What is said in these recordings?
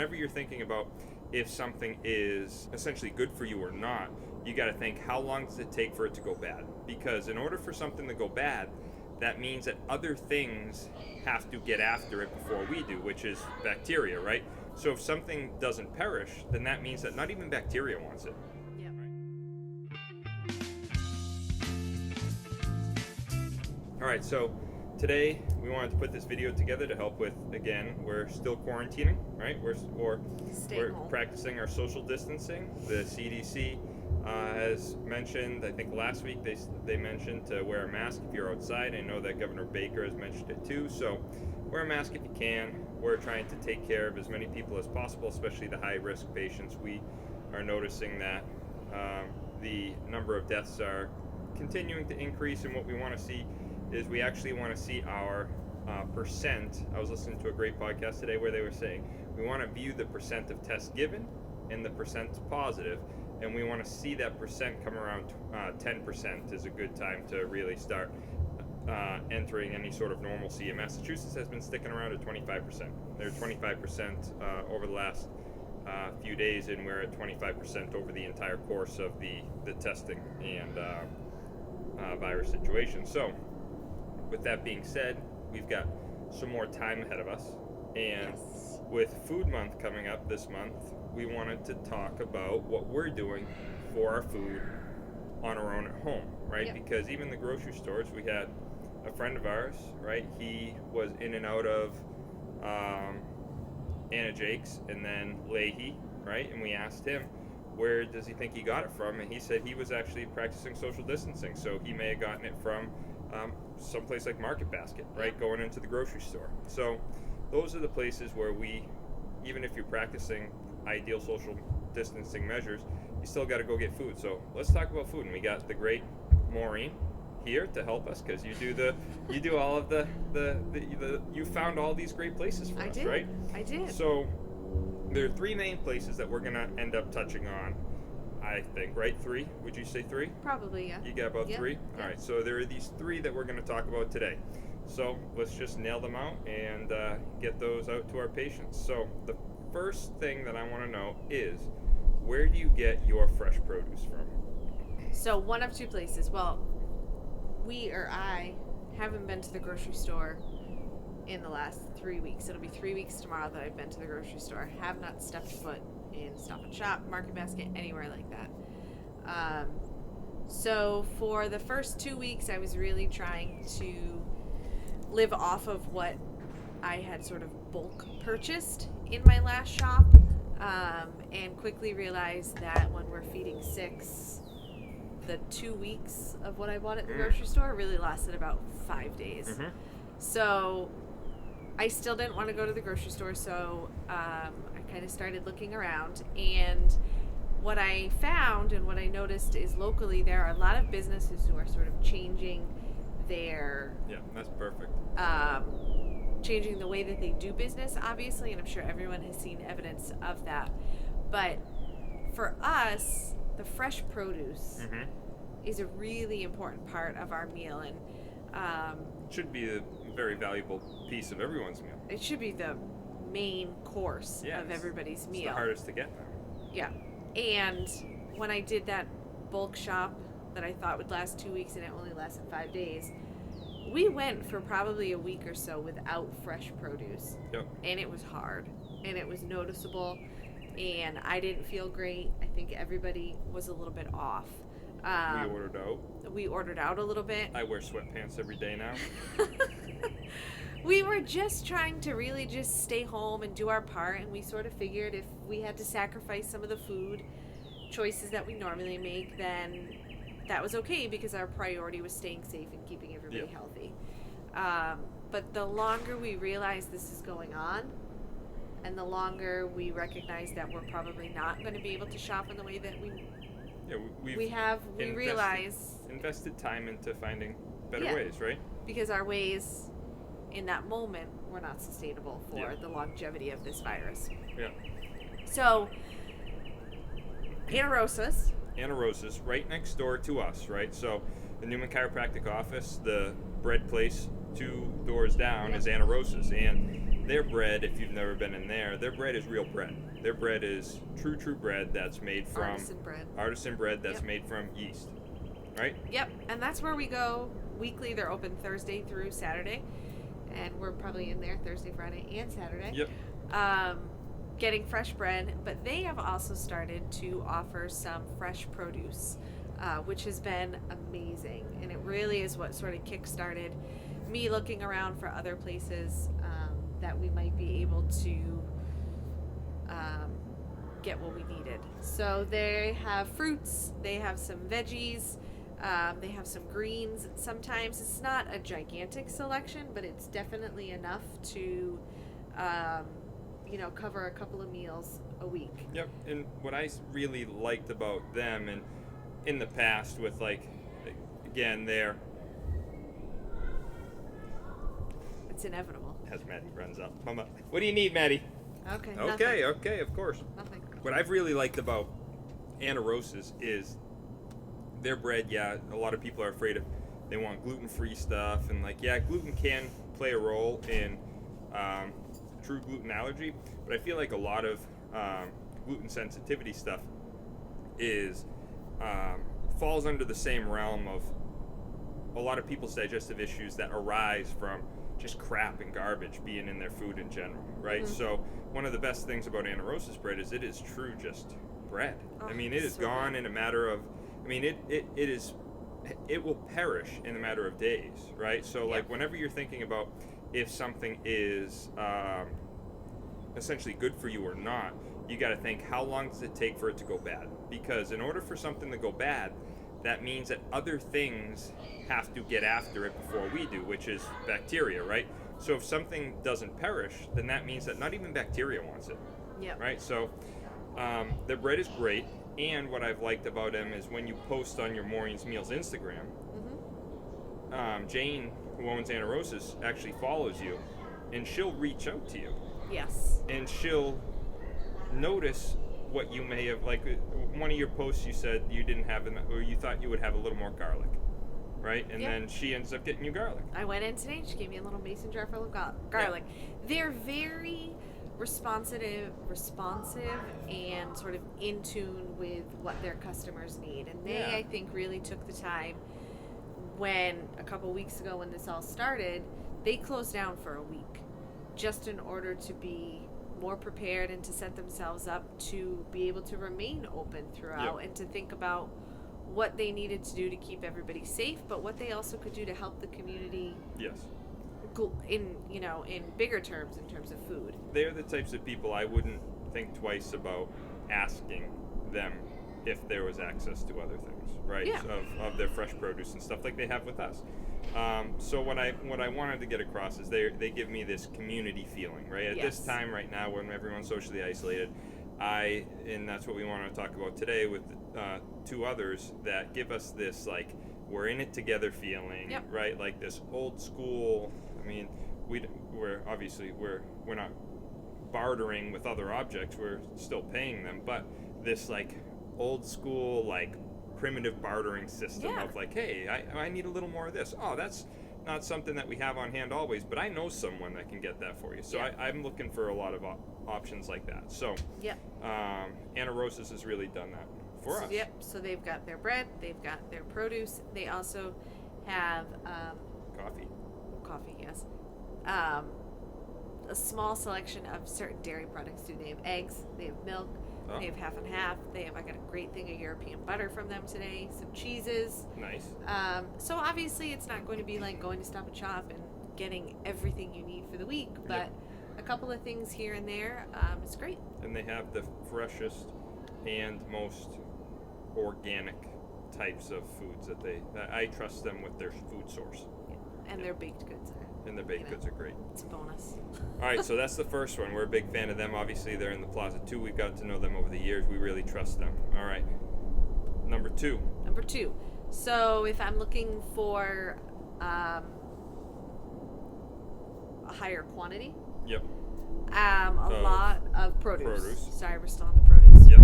whenever you're thinking about if something is essentially good for you or not, you got to think, how long does it take for it to go bad? Because in order for something to go bad, that means that other things have to get after it before we do, which is bacteria, right? So if something doesn't perish, then that means that not even bacteria wants it. Yep. All right, so today we wanted to put this video together to help with, again, we're still quarantining, right? We're home. practicing our social distancing. The CDC has mentioned, I think last week they mentioned to wear a mask if you're outside. I know that Governor Baker has mentioned it too. So wear a mask if you can. We're trying to take care of as many people as possible, especially the high-risk patients. We are noticing that the number of deaths are continuing to increase, and what we want to see is we actually want to see our percent. I was listening to a great podcast today where they were saying we want to view the percent of tests given and the percent positive, and we want to see that percent come around 10% is a good time to really start entering any sort of normalcy. And Massachusetts has been sticking around at 25%. They're 25% over the last few days, and we're at 25% over the entire course of the testing and virus situation. So with that being said, we've got some more time ahead of us, and with Food Month coming up this month, we wanted to talk about what we're doing for our food on our own at home, right? Yep. Because even the grocery stores, we had a friend of ours, right? He was in and out of Anna Jake's and then Leahy, right? And we asked him, where does he think he got it from? And he said he was actually practicing social distancing, so he may have gotten it from someplace like Market Basket, right? Going into the grocery store. So those are the places where we, even if you're practicing ideal social distancing measures, you still got to go get food. So let's talk about food, and we got the great Maureen here to help us, because you do all of the you found all these great places for us, right? I did. So there are three main places that we're gonna end up touching on, I think, right? Three? Would you say three? Probably, yeah. You got about three? Yep. All right, so there are these three that we're going to talk about today. So let's just nail them out and get those out to our patients. So the first thing that I want to know is, where do you get your fresh produce from? So one of two places. Well, I haven't been to the grocery store in the last 3 weeks. It'll be 3 weeks tomorrow that I've been to the grocery store. I have not stepped foot in Stop and Shop, Market Basket, anywhere like that. So for the first 2 weeks, I was really trying to live off of what I had sort of bulk purchased in my last shop, and quickly realized that when we're feeding 6, the 2 weeks of what I bought at the grocery store really lasted about 5 days. Mm-hmm. So I still didn't want to go to the grocery store, so I kind of started looking around, and what I found and what I noticed is locally there are a lot of businesses who are sort of changing their that's perfect. changing the way that they do business, obviously, and I'm sure everyone has seen evidence of that. But for us, the fresh produce is a really important part of our meal, and It should be a very valuable piece of everyone's meal. it should be the main course of everybody's meal. It's the hardest to get now. Yeah. And when I did that bulk shop that I thought would last 2 weeks and it only lasted 5 days, we went for probably a week or so without fresh produce. Yep. And it was hard. And it was noticeable. And I didn't feel great. I think everybody was a little bit off. We ordered out a little bit. I wear sweatpants every day now. We were just trying to really just stay home and do our part, and we sort of figured if we had to sacrifice some of the food choices that we normally make, then that was okay, because our priority was staying safe and keeping everybody healthy. But the longer we realize this is going on, and the longer we recognize that we're probably not going to be able to shop in the way that we realize invested time into finding better ways, right? Because our ways in that moment were not sustainable for the longevity of this virus. Yeah. So, Neurosis, right next door to us, right? So, the Newman Chiropractic office, the bread place 2 doors down is Neurosis, and their bread, if you've never been in there, their bread is real bread. Their bread is true bread that's made from artisan bread that's made from yeast, right? Yep, and that's where we go weekly. They're open Thursday through Saturday, and we're probably in there Thursday, Friday, and Saturday. Yep. Getting fresh bread, but they have also started to offer some fresh produce, which has been amazing, and it really is what sort of kick-started me looking around for other places that we might be able to get what we needed. So they have fruits, they have some veggies, they have some greens. Sometimes it's not a gigantic selection, but it's definitely enough to cover a couple of meals a week. Yep. And what I really liked about them, and in the past with again, it's inevitable. As Maddie runs up. Mama, what do you need, Maddie? Okay. Okay, of course. Nothing. What I've really liked about Neurosis is their bread. Yeah, a lot of people are afraid of, they want gluten-free stuff, and gluten can play a role in true gluten allergy, but I feel like a lot of gluten sensitivity stuff is falls under the same realm of a lot of people's digestive issues that arise from just crap and garbage being in their food in general, right? Mm-hmm. So one of the best things about Neurosis bread is it is true just bread. I mean, it is so gone in a matter of, it will perish in a matter of days, right? So whenever you're thinking about if something is essentially good for you or not, you got to think, how long does it take for it to go bad? Because in order for something to go bad, that means that other things have to get after it before we do, which is bacteria, right? So if something doesn't perish, then that means that not even bacteria wants it, right? So their bread is great, and what I've liked about them is when you post on your Maureen's Meals Instagram, Jane, who owns Neurosis, actually follows you, and she'll reach out to you. Yes. And she'll notice what you may have, one of your posts you said you didn't have enough, or you thought you would have a little more garlic, right? And then she ends up getting you garlic. I went in today and she gave me a little mason jar full of garlic. Yeah. They're very responsive and sort of in tune with what their customers need. And they, I think, really took the time when, a couple weeks ago when this all started, they closed down for a week just in order to be more prepared and to set themselves up to be able to remain open throughout and to think about what they needed to do to keep everybody safe, but what they also could do to help the community. Yes. In bigger terms, in terms of food. They're the types of people I wouldn't think twice about asking them if there was access to other things, right? Yeah. Of their fresh produce and stuff like they have with us. So what I wanted to get across is they give me this community feeling, right? At this time right now when everyone's socially isolated, and that's what we want to talk about today with two others that give us this we're in it together feeling, right? Like this old school. I mean, we're obviously we're not bartering with other objects. We're still paying them, but this old school primitive bartering system of hey, I need a little more of this. Oh, that's not something that we have on hand always, but I know someone that can get that for you. So I'm looking for a lot of options like that. So Neurosis has really done that for us. Yep. So they've got their bread, they've got their produce. They also have coffee, yes. A small selection of certain dairy products too. They have eggs, they have milk, they have half and half. I got a great thing of European butter from them today, some cheeses. Nice. So obviously it's not going to be like going to Stop and Shop and getting everything you need for the week, but a couple of things here and there, it's great. And they have the freshest and most organic types of foods that I trust them with their food source. And their baked goods are. And their baked goods are great. It's a bonus. All right, so that's the first one. We're a big fan of them. Obviously, they're in the Plaza too. We've gotten to know them over the years. We really trust them. All right. Number two. So if I'm looking for a higher quantity. Yep. A lot of produce. Sorry, we're still on the produce. Yep.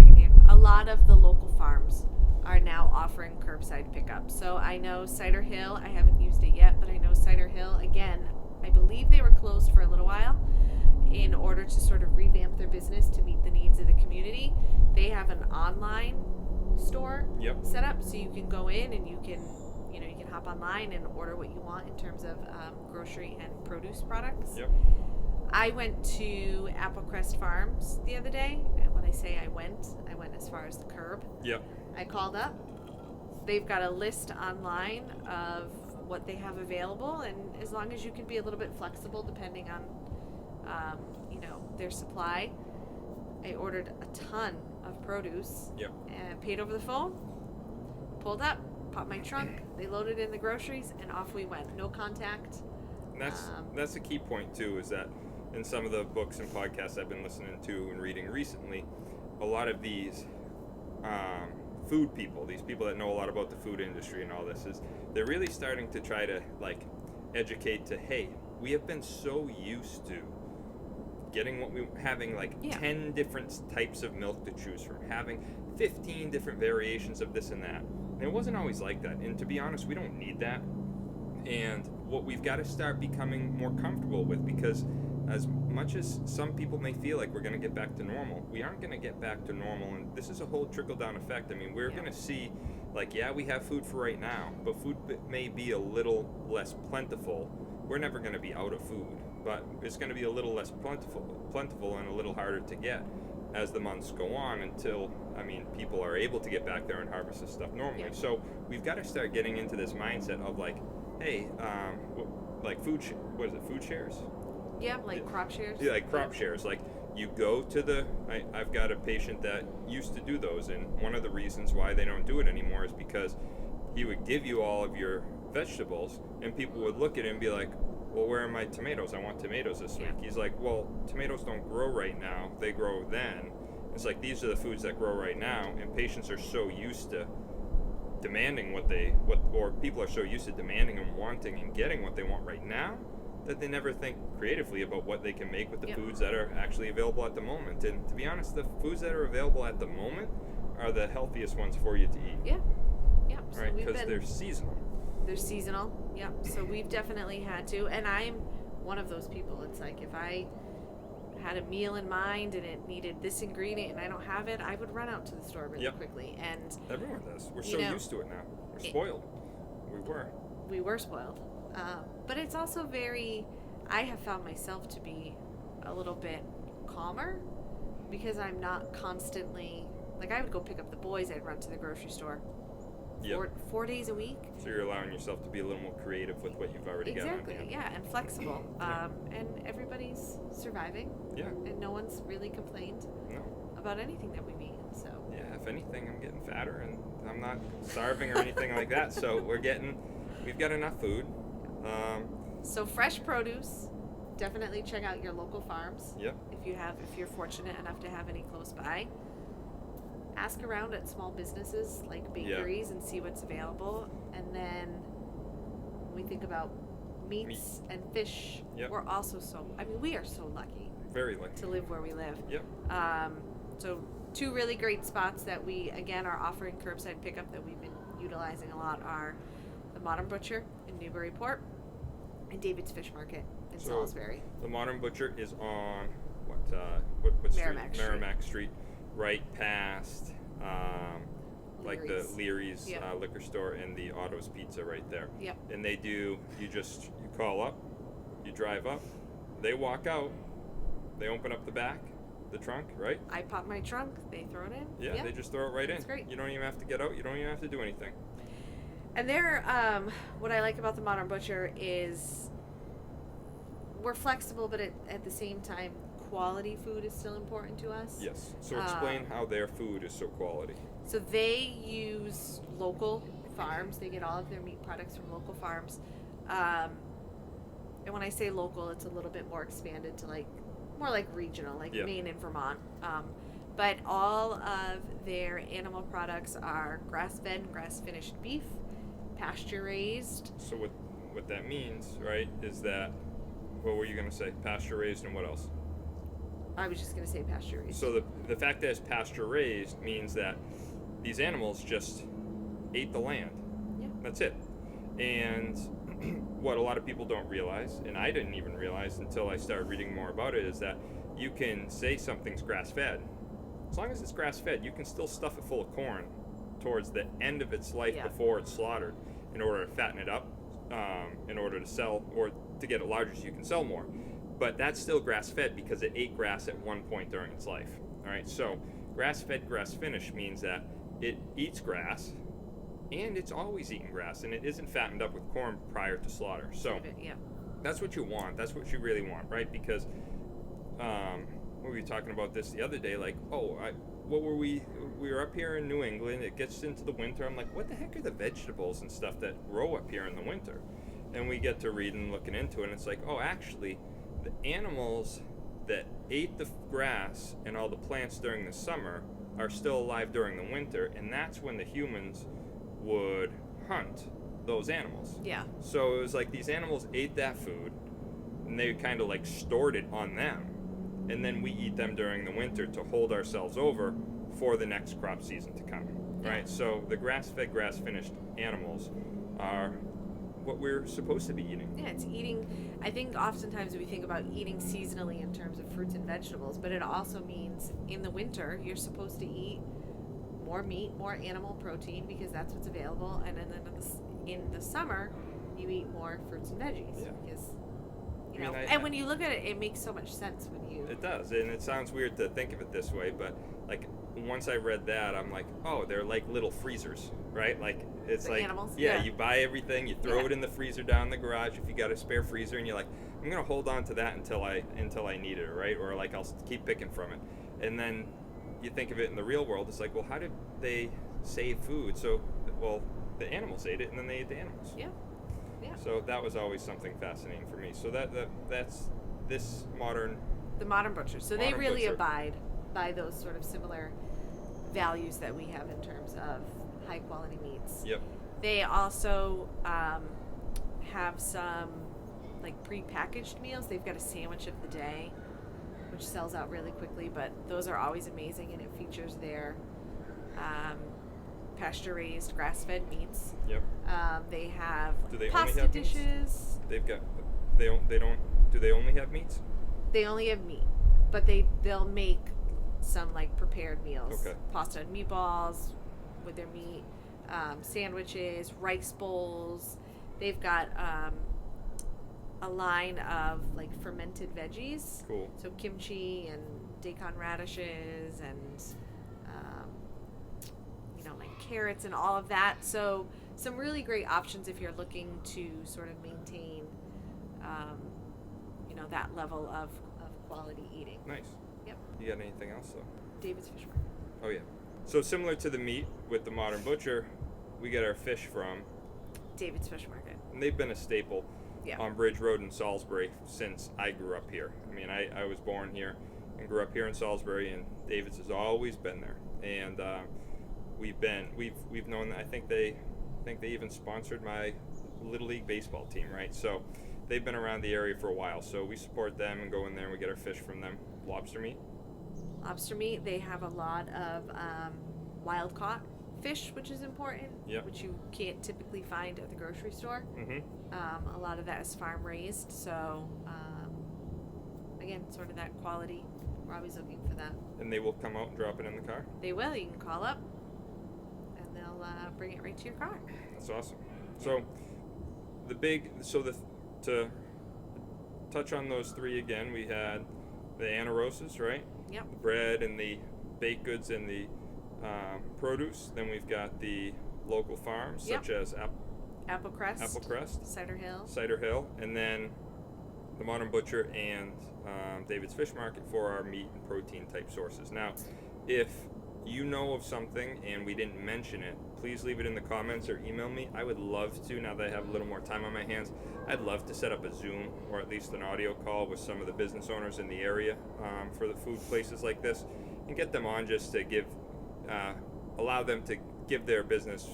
A lot of the local farms are now offering curbside pickup. So I know Cider Hill, I haven't used it yet, but I know Cider Hill, again, I believe they were closed for a little while, in order to sort of revamp their business to meet the needs of the community, they have an online store Yep. set up, so you can go in and you can hop online and order what you want in terms of grocery and produce products. Yep. I went to Applecrest Farms the other day, and when I say I went as far as the curb. Yep. I called up. They've got a list online of what they have available, and as long as you can be a little bit flexible depending on their supply. I ordered a ton of produce. Yep. And paid over the phone, pulled up, popped my trunk, they loaded in the groceries, and off we went. No contact. And that's a key point too, is that in some of the books and podcasts I've been listening to and reading recently, a lot of these food people, these people that know a lot about the food industry and all this, is they're really starting to try to educate to, hey, we have been so used to getting having 10 different types of milk to choose from, having 15 different variations of this and that. And it wasn't always like that. And to be honest, we don't need that. And what we've got to start becoming more comfortable with, because as much as some people may feel like we're going to get back to normal, we aren't going to get back to normal. And this is a whole trickle-down effect. I mean, we're going to see, we have food for right now, but food may be a little less plentiful. We're never going to be out of food, but it's going to be a little less plentiful and a little harder to get as the months go on until, people are able to get back there and harvest this stuff normally. Yeah. So we've got to start getting into this mindset of hey, food shares? Yeah, crop shares. Yeah, crop shares. You go to I've got a patient that used to do those, and one of the reasons why they don't do it anymore is because he would give you all of your vegetables, and people would look at it and be like, well, where are my tomatoes? I want tomatoes this week. He's like, well, tomatoes don't grow right now. They grow then. It's these are the foods that grow right now, and patients are so used to demanding or people are so used to demanding and wanting and getting what they want right now, that they never think creatively about what they can make with the foods that are actually available at the moment. And to be honest, the foods that are available at the moment are the healthiest ones for you to eat. Yeah. Yeah. So right, because they're seasonal. They're seasonal. Yeah. So we've definitely had to, and I'm one of those people. It's if I had a meal in mind and it needed this ingredient and I don't have it, I would run out to the store really quickly. And everyone does. We're so used to it now. We're spoiled. We were spoiled. But it's also I have found myself to be a little bit calmer because I'm not constantly, I would go pick up the boys, I'd run to the grocery store 4 days a week. So you're allowing yourself to be a little more creative with what you've already got. Exactly, yeah, and flexible. And everybody's surviving. Yeah. And no one's really complained about anything that we meet. So yeah, if anything, I'm getting fatter and I'm not starving or anything like that. So we've got enough food. So fresh produce, definitely check out your local farms. Yep. If you're fortunate enough to have any close by. Ask around at small businesses like bakeries and see what's available. And then when we think about meats and fish, we're also we are so lucky. Very lucky. To live where we live. Yep. So 2 really great spots that we, again, are offering curbside pickup that we've been utilizing a lot are the Modern Butcher in Newburyport and David's Fish Market in Salisbury. The Modern Butcher is on what Merrimack street? Merrimack Street, right past the Leary's liquor store and the Otto's Pizza right there. Yep. And you call up, you drive up, they walk out, they open up the trunk, right? I pop my trunk, they throw it in. Yeah, they just throw it right in. That's great. You don't even have to get out, you don't even have to do anything. And what I like about the Modern Butcher is we're flexible, but at the same time, quality food is still important to us. Yes. So explain how their food is so quality. So they use local farms. They get all of their meat products from local farms. And when I say local, it's a little bit more expanded to more like regional, Maine and Vermont. But all of their animal products are grass-fed, grass-finished beef, pasture-raised. So what that means, right, is that, what were you going to say? Pasture-raised and what else? I was just going to say pasture-raised. So the fact that it's pasture-raised means that these animals just ate the land. Yeah. That's it. And what a lot of people don't realize, and I didn't even realize until I started reading more about it, is that you can say something's grass-fed. As long as it's grass-fed, you can still stuff it full of corn towards the end of its life before it's slaughtered in order to fatten it up, in order to sell, or to get it larger so you can sell more. But that's still grass-fed because it ate grass at one point during its life. All right, so grass-fed, grass-finished means that it eats grass, and it's always eating grass, and it isn't fattened up with corn prior to slaughter. So that's what you want. That's what you really want, right? Because we were talking about this the other day, like, we were up here in New England. It gets into the winter. I'm like, what the heck are the vegetables and stuff that grow up here in the winter? And we get to reading and looking into it, and it's like, oh, actually, the animals that ate the grass and all the plants during the summer are still alive during the winter, and that's when the humans would hunt those animals. Yeah. So it was like these animals ate that food, and they kind of like stored it on them, and then we eat them during the winter to hold ourselves over for the next crop season to come, right? So the grass-fed, grass-finished animals are what we're supposed to be eating. Yeah, it's eating. I think oftentimes we think about eating seasonally in terms of fruits and vegetables, but it also means in the winter you're supposed to eat more meat, more animal protein, because that's what's available, and then in the summer you eat more fruits and veggies, because and when you look at it, it makes so much sense when you. It does, and it sounds weird to think of it this way, but like once I read that, I'm like, oh, they're like little freezers, right? Like it's the like animals. Yeah, you buy everything, you throw it in the freezer down in the garage if you got a spare freezer, and you're like, I'm gonna hold on to that until I need it, right? Or like I'll keep picking from it, and then you think of it in the real world, it's like, well, how did they save food? So, well, the animals ate it, and then they ate the animals. Yeah. So that was always something fascinating for me. So that's this modern. The modern butcher. So they really abide by those sort of similar values that we have in terms of high quality meats. Yep. They also have some like pre-packaged meals. They've got a sandwich of the day, which sells out really quickly, but those are always amazing, and it features their pasture-raised, grass-fed meats. Yep. They have do pasta only have dishes. Meats? They don't. Do they only have meats? They only have meat, but they'll make some like prepared meals. Okay. Pasta and meatballs with their meat, sandwiches, rice bowls. They've got a line of like fermented veggies. Cool. So kimchi and daikon radishes and like carrots and all of that. So some really great options if you're looking to sort of maintain that level of quality eating. Nice. Yep. You got anything else though? David's Fish Market. Oh yeah. So similar to the meat with the modern butcher, we get our fish from David's Fish Market. And they've been a staple Yeah. on Bridge Road in Salisbury since I grew up here. I mean, I was born here and grew up here in Salisbury, and David's has always been there. And we've known. I think they even sponsored my Little League baseball team, right? So they've been around the area for a while. So we support them and go in there and we get our fish from them. Lobster meat. Lobster meat. They have a lot of wild caught fish, which is important, which you can't typically find at the grocery store. Mm-hmm. A lot of that is farm raised, so again, sort of that quality. We're always looking for that. And they will come out and drop it in the car? They will. You can call up, and they'll bring it right to your car. That's awesome. So to touch on those three again, we had the Neurosis, right? Yep. The bread and the baked goods and the produce. Then we've got the local farms, such as Applecrest, Cider Hill, and then the Modern Butcher and David's Fish Market for our meat and protein type sources. Now, if you know of something and we didn't mention it, please leave it in the comments or email me. I would love to, now that I have a little more time on my hands, I'd love to set up a Zoom or at least an audio call with some of the business owners in the area for the food places like this, and get them on just to allow them to give their business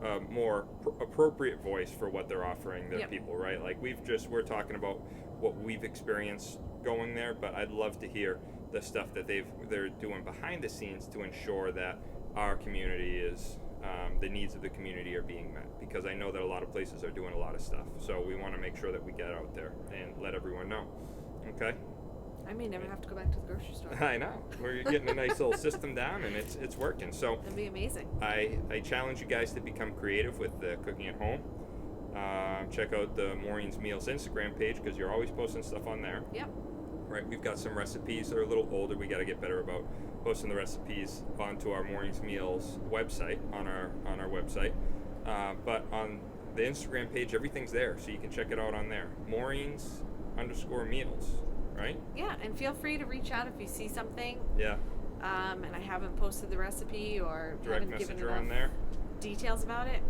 a more appropriate voice for what they're offering their people, right? Like we're talking about what we've experienced going there, but I'd love to hear the stuff that they're doing behind the scenes to ensure that our community is the needs of the community are being met, because I know that a lot of places are doing a lot of stuff. So we want to make sure that we get out there and let everyone know. Okay? I may never have to go back to the grocery store. I know. We're getting a nice little system down, and it's working. So That'd be amazing. I challenge you guys to become creative with the cooking at home. Check out the Maureen's Meals Instagram page, because you're always posting stuff on there. Yep. Right, we've got some recipes that are a little older. We got to get better about posting the recipes onto our Maureen's Meals website, on our website. But on the Instagram page, everything's there, so you can check it out on there. Maureen's_meals, right? Yeah, and feel free to reach out if you see something. Yeah. And I haven't posted the recipe or Direct haven't given messenger enough on there. details about it.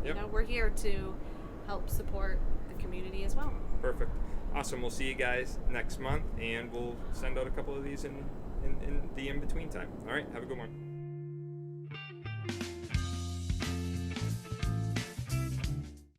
Yep. You know, we're here to help support the community as well. Perfect. Awesome. We'll see you guys next month, and we'll send out a couple of these in the in-between time. All right. Have a good one.